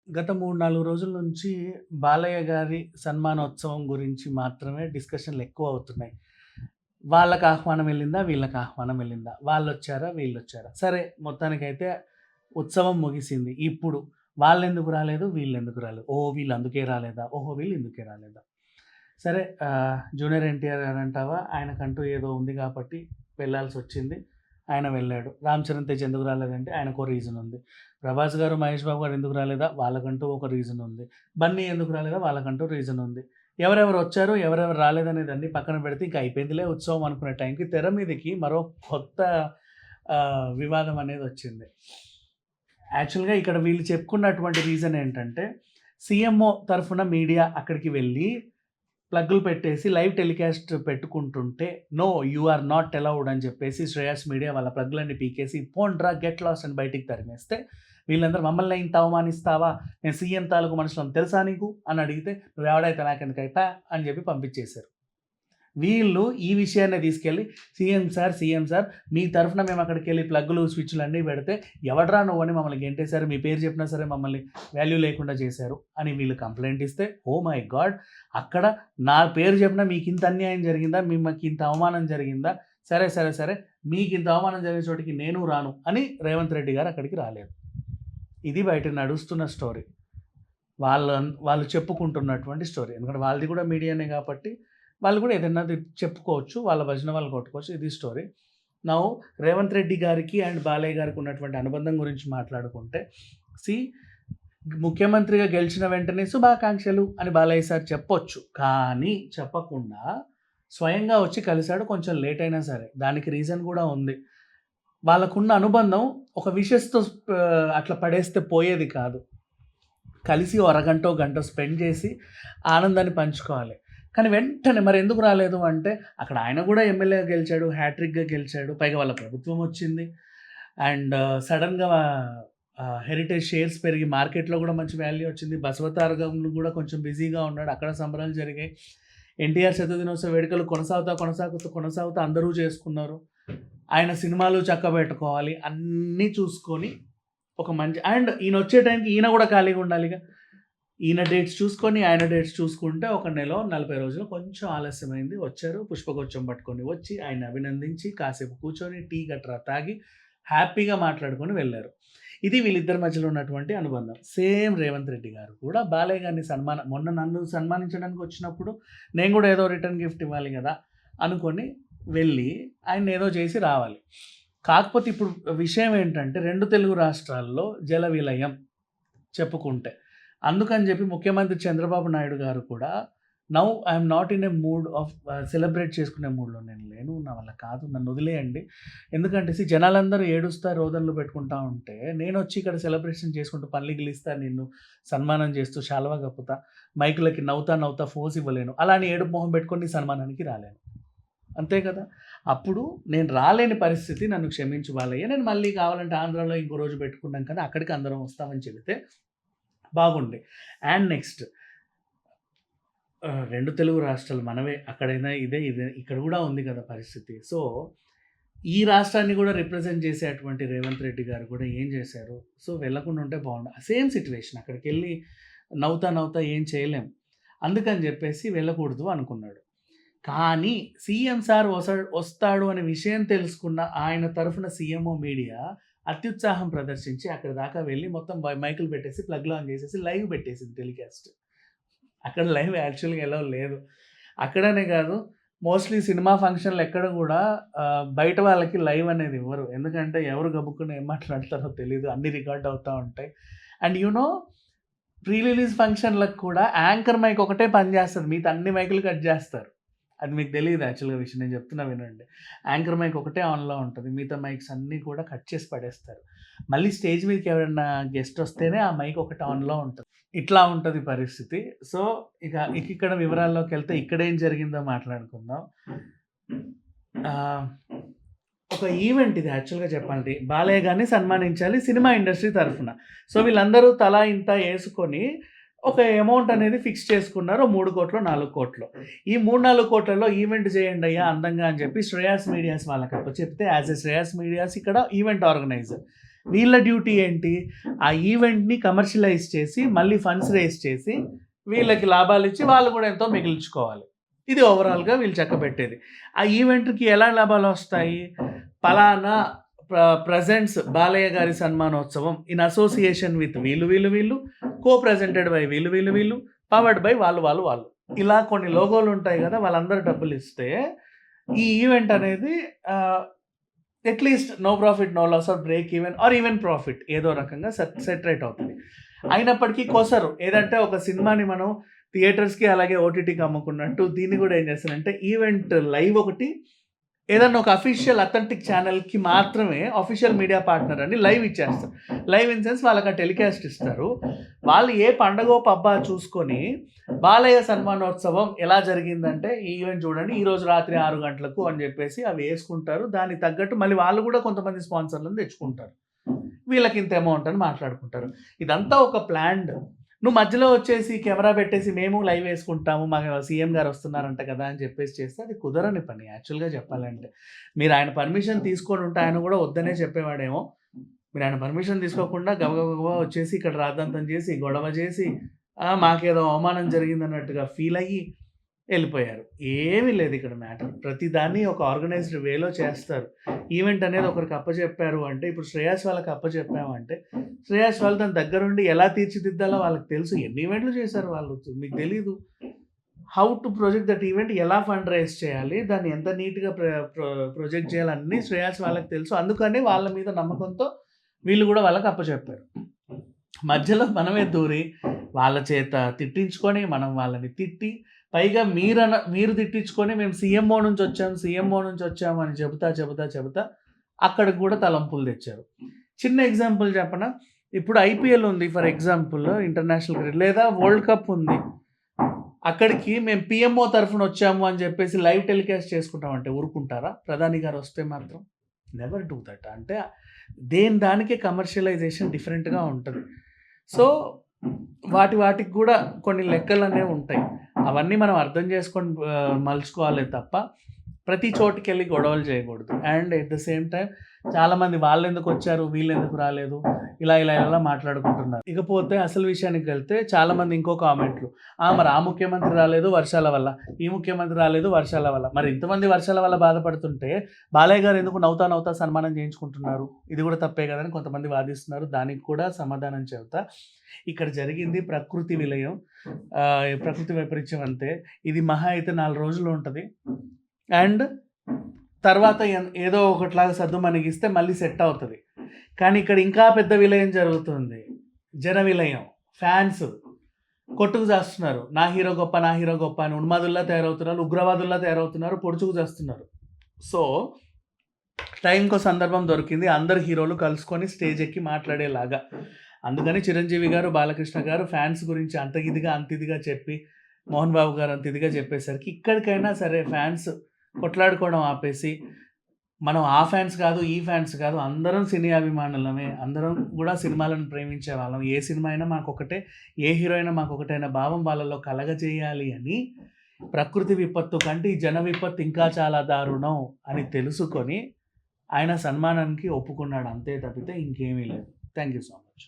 గత 3, 4 రోజుల నుంచి బాలయ్య గారి సన్మానోత్సవం గురించి మాత్రమే డిస్కషన్‌లు ఎక్కువవుతున్నాయి. వాళ్ళకి ఆహ్వానం ఎళ్ళిందా? వీళ్ళకి ఆహ్వానం ఎళ్ళిందా? వాళ్ళొచ్చారా? వీళ్ళొచ్చారా? సరే మొత్తానికైతే ఉత్సవం ముగిసింది. ఇప్పుడు వాళ్ళెందుకు రాలేదు? వీళ్ళెందుకు రాలేదు? ఓహో! వీళ్ళందుకే రాలేదా? ఓహో! వీళ్ళిందుకే రాలేదా? సరే జూనియర్ ఎన్టీఆర్ గారంటావా ఆయనకంటూ ఏదో ఉంది కాబట్టి వెళ్ళాల్సొచ్చింది. ఆయన వెళ్ళాడు. రామ్ చరణ్ తేజ్ ఎందుకు రాలేదంటే ఆయనకో రీజన్ ఉంది. ప్రభాస్ గారు, మహేష్ బాబు గారు ఎందుకు రాలేదా? వాళ్ళకంటూ ఒక రీజన్ ఉంది. బన్నీ ఎందుకు రాలేదా? వాళ్ళకంటూ రీజన్ ఉంది. ఎవరెవరు వచ్చారు, ఎవరెవరు రాలేదనేదన్నీ పక్కన పెడితే ఇంక అయిపోయిందిలే ఉత్సవం అనుకునే టైంకి తెర మీదకి మరో కొత్త వివాదం అనేదొచ్చింది. యాక్చువల్‌గా ఇక్కడ వీళ్ళు చెప్పుకున్నటువంటి రీజన్ ఏంటంటే, సీఎంఓ తరఫున మీడియా అక్కడికి వెళ్ళి ప్లగ్గులు పెట్టేసి లైవ్ టెలికాస్ట్ పెట్టుకుంటుంటే, "no you are not allowed" అని చెప్పేసి శ్రేయాస్ మీడియా వాళ్ళ ప్లగ్‌లన్నీ పీకేసి, "పోండ్రా గెట్ లాస్ట్" అని బయటికి తరిమేస్తే, వీళ్ళందరూ "మమ్మల్నే ఇంత అవమానిస్తావా? మేము సీఎం తాలూకు మనుషులం తెలుసా నీకు?" అని అడిగితే, "నువ్వెవడైతే నాకెందుకై పా" అని చెప్పి పంపించేశారు. వీళ్ళు ఈ విషయాన్నే తీసుకెళ్ళి సీఎం సార్ మీ తరఫున మేము అక్కడికెళ్ళి ప్లగ్గులు, స్విచ్‌లు అన్నీ పెడితే ఎవడ్రా నువ్వని మమ్మల్ని గెంటేశారు. మీ పేరు చెప్పినా సరే మమ్మల్ని వాల్యూ లేకుండా చేశారు అని వీళ్ళు కంప్లెయింట్ ఇస్తే, ఓహ్ మై గాడ్! అక్కడ నా పేరు చెప్పినా మీకింత అన్యాయం జరిగిందా? మీకింత అవమానం జరిగిందా? సరే. మీకింత అవమానం జరిగిన చోటికి నేను రాను అని రేవంత్ రెడ్డి గారు అక్కడికి రాలేదు. ఇది బయట నడుస్తున్న స్టోరీ. వాళ్ళు చెప్పుకుంటున్నటువంటి స్టోరీ. ఎందుకంటే వాళ్ళది కూడా మీడియానే కాబట్టి వాళ్ళు కూడా ఏదన్నది చెప్పుకోవచ్చు. వాళ్ళ భజన వాళ్ళు కొట్టుకోవచ్చు. ఇది స్టోరీ. నౌ రేవంత్ రెడ్డి గారికి అండ్ బాలయ్య గారికి ఉన్నటువంటి అనుబంధం గురించి మాట్లాడుకుంటే, సీ ముఖ్యమంత్రిగా గెలిచిన వెంటనే శుభాకాంక్షలు అని బాలయ్య సార్ చెప్పొచ్చు. కానీ చెప్పకుండా స్వయంగా వచ్చి కలిసాడు. కొంచెం లేట్ అయినా సరే. దానికి రీజన్ కూడా ఉంది. వాళ్ళకున్న అనుబంధం ఒక విషెస్‌తో అట్లా పడేస్తే పోయేది కాదు. కలిసి ఓ అరగంటో, గంటో స్పెండ్ చేసి ఆనందాన్ని పంచుకోవాలి. కానీ వెంటనే మరెందుకు రాలేదు అంటే, అక్కడ ఆయన కూడా ఎమ్మెల్యేగా గెలిచాడు. హ్యాట్రిక్‌గా గెలిచాడు. పైగా వాళ్ళ ప్రభుత్వం వచ్చింది. అండ్ సడెన్‌గా హెరిటేజ్ షేర్స్ పెరిగి మార్కెట్‌లో కూడా మంచి వాల్యూ వచ్చింది. బసవతారకంలో కూడా కొంచెం బిజీగా ఉన్నాడు. అక్కడ సంబరాలు జరిగాయి. ఎన్టీఆర్ శతదినోత్సవ వేడుకలు కొనసాగుతూ అందరూ చేసుకున్నారు. ఆయన సినిమాలు చక్కబెట్టుకోవాలి. అన్నీ చూసుకొని ఒక మంచి అండ్ ఈయనొచ్చే టైంకి ఈయన కూడా ఖాళీగా ఉండాలిగా. ఈయన డేట్స్ చూసుకొని, ఆయన డేట్స్ చూసుకుంటే ఒక నెలో 40 రోజులు కొంచెం ఆలస్యమైంది. వచ్చారు పుష్పగుచ్చం పట్టుకొని వచ్చి, ఆయన్ని అభినందించి, కాసేపు కూర్చొని, టీ గట్రా తాగి, హ్యాపీగా మాట్లాడుకొని వెళ్లారు. ఇది వీళ్ళిద్దరి మధ్యలో ఉన్నటువంటి అనుబంధం. సేమ్ రేవంత్ రెడ్డి గారు కూడా బాలయ్య గారిని మొన్న నన్ను సన్మానించడానికి వచ్చినప్పుడు, నేను కూడా ఏదో రిటర్న్ గిఫ్ట్ ఇవ్వాలి గదా! అనుకోని వెళ్ళి, ఆయన్నేదో చేసి రావాలి. కాకపోతే ఇప్పుడు విషయం ఏంటంటే, 2 తెలుగు రాష్ట్రాల్లో జల విలయం చెప్పుకుంటే. అందుకని చెప్పి ముఖ్యమంత్రి చంద్రబాబు నాయుడు గారు కూడా now I'm not in a mood of celebrate చేసుకునే మూడ్‌లో నేను లేను. నా వల్ల కాదు. నన్నొదిలేయండి. ఎందుకంటే జనాలందరూ ఏడుస్తా, రోదనలు పెట్టుకుంటా ఉంటే, నేనొచ్చి ఇక్కడ సెలబ్రేషన్ చేసుకుంటూ పల్లికిలిస్తా, నిన్ను సన్మానం చేస్తూ శాలువా కప్పుతా, మైకులకి నవ్వుతా ఫోజ్ ఇవ్వలేను. అలా అని ఏడుపు మొహం పెట్టుకొని నీ సన్మానానికి రాలేను. అంతే కదా! అప్పుడు నేను రాలేని పరిస్థితి నన్ను క్షమించు బాలయ్య. నేను మళ్ళీ కావాలంటే ఆంధ్రాలో ఇంకో రోజు పెట్టుకున్నాం కదా! అక్కడికి అందరం వస్తామని చెబితే బాగుండే. అండ్ నెక్స్ట్ 2 తెలుగు రాష్ట్రాలు మనవే. అక్కడైనా ఇదే ఇక్కడ కూడా ఉంది కదా పరిస్థితి. సో, ఈ రాష్ట్రాన్ని కూడా రిప్రజెంట్ చేసేటువంటి రేవంత్ రెడ్డి గారు కూడా ఏం చేశారు? సో, వెళ్ళకుండా ఉంటే బాగుండు. సేమ్ సిట్యుయేషన్ అక్కడికెళ్ళి నవ్వుతా ఏం చేయలేం. అందుకని చెప్పేసి వెళ్ళకూడదు అనుకున్నాడు. కానీ సీఎం సార్ వస్తాడు అనే విషయం తెలుసుకున్న ఆయన తరఫున సీఎంఓ మీడియా అత్యుత్సాహం ప్రదర్శించి అక్కడి దాకా వెళ్ళి మొత్తం మైకులు పెట్టేసి ప్లగ్ ఆన్ చేసేసి లైవ్ పెట్టేసింది టెలికాస్ట్. అక్కడ లైవ్ యాక్చువల్‌గా ఎలో లేదు. అక్కడనే కాదు మోస్ట్‌లీ సినిమా ఫంక్షన్‌లు ఎక్కడ కూడా బయట వాళ్ళకి లైవ్ అనేది ఇవ్వరు. ఎందుకంటే ఎవరు గబుక్కున ఏం మాట్లాడతారో తెలీదు. అన్నీ రికార్డ్ అవుతా ఉంటాయి. And you know pre release ఫంక్షన్‌లకు కూడా యాంకర్ మైక్ ఒకటే పనిచేస్తది. మిగతా అన్ని మైకులు కట్ చేస్తారు. అది మీకు తెలీదు యాక్చువల్‌గా విషయం. నేను చెప్తున్నా వినండి. యాంకర్ మైక్ ఒకటే ఆన్‌లో ఉంటది. మిగతా మైక్స్ అన్నీ కూడా కట్ చేసి పడేస్తారు. మళ్ళీ స్టేజ్ మీదకి ఎవరైనా గెస్ట్ వస్తేనే ఆ మైక్ ఒకటి ఆన్‌లో ఉంటది. ఇట్లా ఉంటది పరిస్థితి. సో, ఇక్కడ వివరాల్లోకెళ్తే ఇక్కడేం జరిగిందో మాట్లాడుకుందాం. ఒక ఈవెంట్ ఇది యాక్చువల్‌గా చెప్పాలంటే. బాలయ్య గారిని సన్మానించాలి సినిమా ఇండస్ట్రీ తరఫున. సో, వీళ్ళందరూ తలా ఇంత యేసుకొని ఒక అమౌంట్ అనేది ఫిక్స్ చేసుకున్నారు. 3,00,00,000 4,00,00,000 ఈ 3, 4,00,00,000లో ఈవెంట్ చేయండయ్యా అందంగా అని చెప్పి శ్రేయాస్ మీడియాస్ వాళ్ళకి అప్పచెప్తే యాస్ ఎ శ్రేయాస్ మీడియాస్ ఇక్కడ ఈవెంట్ ఆర్గనైజర్. వీళ్ళ డ్యూటీ ఏంటి? ఆ ఈవెంట్‌ని కమర్షియలైజ్ చేసి, మళ్ళీ ఫండ్స్ రైజ్ చేసి, వీళ్ళకి లాభాలిచ్చి వాళ్ళు కూడా ఎంతో మిగిల్చుకోవాలి. ఇది ఓవరాల్‌గా వీళ్ళు చక్కబెట్టేది. ఆ ఈవెంట్‌కి ఎలా లాభాలొస్తాయి? పలానా ప్రెజెంట్స్ బాలయ్య గారి సన్మానోత్సవం ఇన్ అసోసియేషన్ విత్ వీళ్ళు, కో ప్రెజెంటెడ్ బై వీళ్ళు, పవర్డ్ బై వాళ్ళు. ఇలా కొన్ని లోగోలు ఉంటాయి కదా! వాళ్ళందరూ డబ్బులిస్తే ఈ ఈవెంట్ అనేది at least no profit, no loss or break even profit ఏదో రకంగా సెటరేట్ అవుతది. అయినప్పటికీ కొసరు. ఏదంటే ఒక సినిమాని మనం థియేటర్స్‌కి అలాగే ఓటీటీకి అమ్ముకున్నట్టు దీన్ని కూడా ఏం చేస్తారంటే ఈవెంట్ లైవ్ ఒకటి ఏదన్నా ఒక అఫీషియల్ అథెంటిక్ ఛానల్‌కి మాత్రమే ఆఫీషియల్ మీడియా పార్ట్నర్ అని లైవ్ ఇచ్చేస్తారు. లైవ్ ఇన్ సెన్స్ వాళ్ళకి ఆ టెలికాస్ట్ ఇస్తారు. వాళ్ళు ఏ పండగో పబ్బా చూసుకొని బాలయ్య సన్మానోత్సవం ఎలా జరిగిందంటే ఈ ఈవెంట్ చూడండి ఈరోజు రాత్రి 6 గంటలకు అని చెప్పేసి అవి వేసుకుంటారు. దానికి తగ్గట్టు మళ్ళీ వాళ్ళు కూడా కొంతమంది స్పాన్సర్‌లను తెచ్చుకుంటారు. వీళ్ళకి ఇంత అమౌంట్ అని మాట్లాడుకుంటారు. ఇదంతా ఒక ప్లాన్డ్. నువ్వు మధ్యలో వచ్చేసి కెమెరా పెట్టేసి మేము లైవ్ వేసుకుంటాము మా సీఎం గారు వస్తున్నారంట కదా అని చెప్పేసి చేస్తే అది కుదరని పని యాక్చువల్‌గా చెప్పాలంటే. మీరు ఆయన పర్మిషన్ తీసుకొని ఉంటే ఆయన కూడా వద్దనే చెప్పేవాడేమో. మీరు ఆయన పర్మిషన్ తీసుకోకుండా గబగబా వచ్చేసి ఇక్కడ రాద్ధాంతం చేసి, గొడవ చేసి మాకేదో అవమానం జరిగిందన్నట్టుగా ఫీల్ అయ్యి వెళ్ళిపోయారు. ఏమీ లేదు ఇక్కడ మ్యాటర్. ప్రతిదాన్ని ఒక ఆర్గనైజ్డ్ వేలో చేస్తారు. ఈవెంట్ అనేది ఒకరికి అప్పచెప్పారు అంటే ఇప్పుడు శ్రేయాస్ వాళ్ళకి అప్పచెప్పామంటే శ్రేయాస్ వాళ్ళు దాని దగ్గరుండి ఎలా తీర్చిదిద్దాలో వాళ్ళకి తెలుసు. ఎన్ని ఈవెంట్లు చేశారు వాళ్ళు మీకు తెలీదు. How to project that event, ఎలా ఫండ్ రైజ్ చేయాలి, దాన్ని ఎంత నీట్‌గా ప్రొజెక్ట్ చేయాలి అన్నీ శ్రేయాస్ వాళ్ళకి తెలుసు. అందుకని వాళ్ళ మీద నమ్మకంతో వీళ్ళు కూడా వాళ్ళకి అప్పచెప్పారు. మధ్యలో మనమే దూరి వాళ్ళ చేత తిట్టించుకొని మనం వాళ్ళని తిట్టి పైగా మీరు తిట్టించుకొని మేము సీఎంఓ నుంచి వచ్చాము అని చెబుతా అక్కడికి కూడా తలంపులు తెచ్చారు. చిన్న ఎగ్జాంపుల్ చెప్పనా? ఇప్పుడు ఐపీఎల్ ఉంది ఫర్ ఎగ్జాంపుల్ ఇంటర్నేషనల్ క్రికెట్ లేదా వరల్డ్ కప్ ఉంది. అక్కడికి మేము పీఎంఓ తరఫున వచ్చాము అని చెప్పేసి లైవ్ టెలికాస్ట్ చేసుకుంటామంటే ఊరుకుంటారా? ప్రధాని గారు వస్తే మాత్రం నెవర్ డూ దట్. అంటే దానికే కమర్షియలైజేషన్ డిఫరెంట్‌గా ఉంటది. సో వాటికి కూడా కొన్ని లెక్కలనేవి ఉంటాయి. అవన్నీ మనం అర్థం చేసుకొని మలుచుకోవాలే తప్ప ప్రతి చోటుకెళ్ళి గొడవలు చేయకూడదు. And at the same time చాలామంది వాళ్ళెందుకు వచ్చారు, వీళ్ళెందుకు రాలేదు ఇలా మాట్లాడుకుంటున్నారు. ఇకపోతే అసలు విషయానికి వెళ్తే చాలామంది ఇంకో కామెంట్లు, మరి ఆ ముఖ్యమంత్రి రాలేదు వర్షాల వల్ల, ఈ ముఖ్యమంత్రి రాలేదు వర్షాల వల్ల. మరి ఇంతమంది వర్షాల వల్ల బాధపడుతుంటే బాలయ్య గారు ఎందుకు నవ్వుతా సన్మానం చేయించుకుంటున్నారు? ఇది కూడా తప్పే కదని కొంతమంది వాదిస్తున్నారు. దానికి కూడా సమాధానం చెబుతా. ఇక్కడ జరిగింది ప్రకృతి విలయం, ప్రకృతి వైపరీత్యం అంతే. ఇది మహా అయితే 4 రోజులు ఉంటుంది. అండ్ తర్వాత ఏదో ఒకటిలాగా సద్దుమణిగిస్తే మళ్ళీ సెట్ అవుతుంది. కానీ ఇక్కడ ఇంకా పెద్ద విలయం జరుగుతుంది. జన విలయం. ఫ్యాన్స్ కొట్టుకు చేస్తున్నారు. నా హీరో గొప్ప అని ఉన్మాదుల్లా తయారవుతున్నారు, ఉగ్రవాదుల్లా తయారవుతున్నారు, పొడుచుకు చేస్తున్నారు. సో టైంకో సందర్భం దొరికింది అందరు హీరోలు కలుసుకొని స్టేజ్ ఎక్కి మాట్లాడేలాగా. అందుకని చిరంజీవి గారు, బాలకృష్ణ గారు ఫ్యాన్స్ గురించి అంత ఇదిగా చెప్పి, మోహన్ బాబు గారు అంత ఇదిగా చెప్పేసరికి ఇక్కడికైనా సరే ఫ్యాన్స్ కొట్లాడుకోవడం ఆపేసి, మనం ఆ ఫ్యాన్స్ కాదు, ఈ ఫ్యాన్స్ కాదు, అందరం సినీ అభిమానులమే, అందరం కూడా సినిమాలను ప్రేమించే వాళ్ళం. ఏ సినిమా అయినా మాకొకటే, ఏ హీరో అయినా మాకొకటే అనే భావం వాళ్ళలో కలగజేయాలి అని ప్రకృతి విపత్తు కంటే ఈ జన విపత్తు ఇంకా చాలా దారుణం అని తెలుసుకొని ఆయన సన్మానానికి ఒప్పుకున్నాడు. అంతే తప్పితే ఇంకేమీ లేదు. Thank you so much.